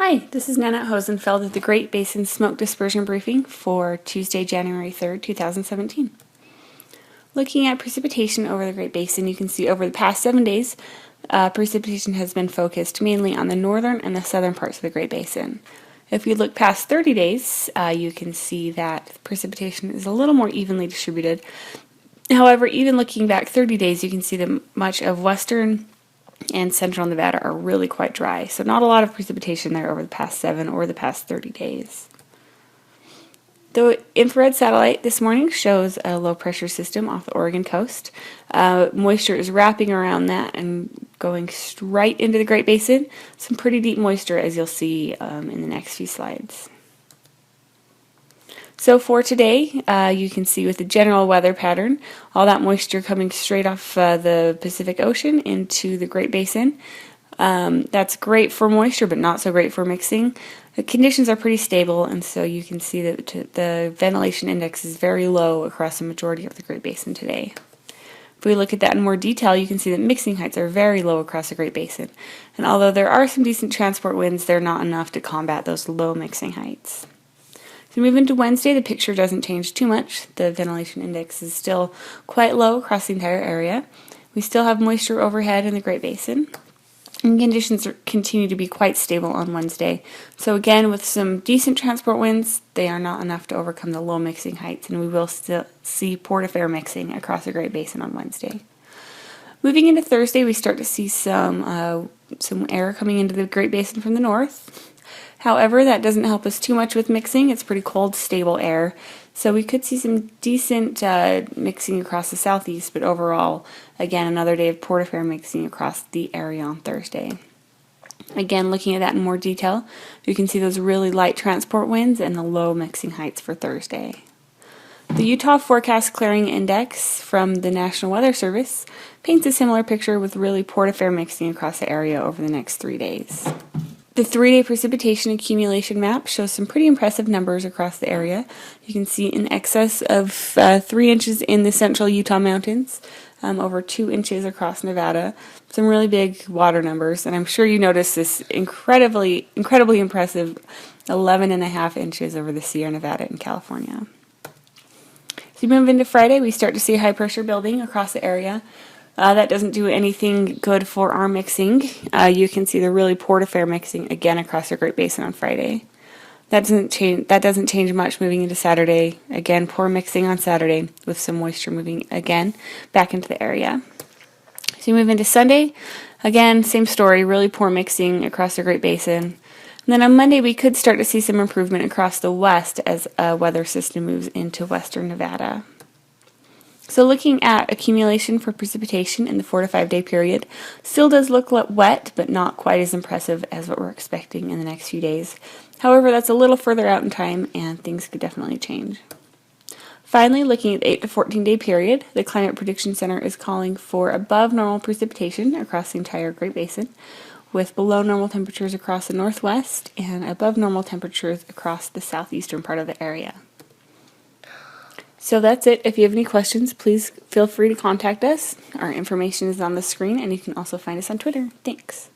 Hi, this is Nanette Hosenfeld with the Great Basin Smoke Dispersion Briefing for Tuesday, January 3rd, 2017. Looking at precipitation over the Great Basin, you can see over the past 7 days, precipitation has been focused mainly on the northern and the southern parts of the Great Basin. If we look past 30 days, you can see that precipitation is a little more evenly distributed. However, even looking back 30 days, you can see that much of western and central Nevada are really quite dry, so not a lot of precipitation there over the past 7 or the past 30 days. The infrared satellite this morning shows a low pressure system off the Oregon coast. Moisture is wrapping around that and going straight into the Great Basin. Some pretty deep moisture, as you'll see in the next few slides. So for today, you can see with the general weather pattern, all that moisture coming straight off the Pacific Ocean into the Great Basin. That's great for moisture, but not so great for mixing. The conditions are pretty stable, and so you can see that the ventilation index is very low across the majority of the Great Basin today. If we look at that in more detail, you can see that mixing heights are very low across the Great Basin. And although there are some decent transport winds, they're not enough to combat those low mixing heights. As we move into Wednesday, the picture doesn't change too much. The ventilation index is still quite low across the entire area. We still have moisture overhead in the Great Basin, and conditions continue to be quite stable on Wednesday. So again, with some decent transport winds, they are not enough to overcome the low mixing heights, and we will still see port-of-air mixing across the Great Basin on Wednesday. Moving into Thursday, we start to see some air coming into the Great Basin from the north. However, that doesn't help us too much with mixing. It's pretty cold, stable air. So we could see some decent mixing across the southeast, but overall, again, another day of port-of-air mixing across the area on Thursday. Again, looking at that in more detail, you can see those really light transport winds and the low mixing heights for Thursday. The Utah Forecast Clearing Index from the National Weather Service paints a similar picture with really port-of-air mixing across the area over the next 3 days. The 3-day precipitation accumulation map shows some pretty impressive numbers across the area. You can see in excess of 3 inches in the central Utah mountains, over 2 inches across Nevada. Some really big water numbers, and I'm sure you noticed this incredibly impressive 11.5 inches over the Sierra Nevada in California. As we move into Friday, we start to see high pressure building across the area. That doesn't do anything good for our mixing. You can see the really port-of-air mixing again across the Great Basin on Friday. That doesn't change much moving into Saturday. Again, poor mixing on Saturday with some moisture moving again back into the area. So you move into Sunday, again, same story, really poor mixing across the Great Basin. And then on Monday, we could start to see some improvement across the west as a weather system moves into western Nevada. So looking at accumulation for precipitation in the 4 to 5 day period, still does look wet, but not quite as impressive as what we're expecting in the next few days. However, that's a little further out in time, and things could definitely change. Finally, looking at the 8 to 14 day period, the Climate Prediction Center is calling for above normal precipitation across the entire Great Basin, with below normal temperatures across the northwest and above normal temperatures across the southeastern part of the area. So that's it. If you have any questions, please feel free to contact us. Our information is on the screen, and you can also find us on Twitter. Thanks.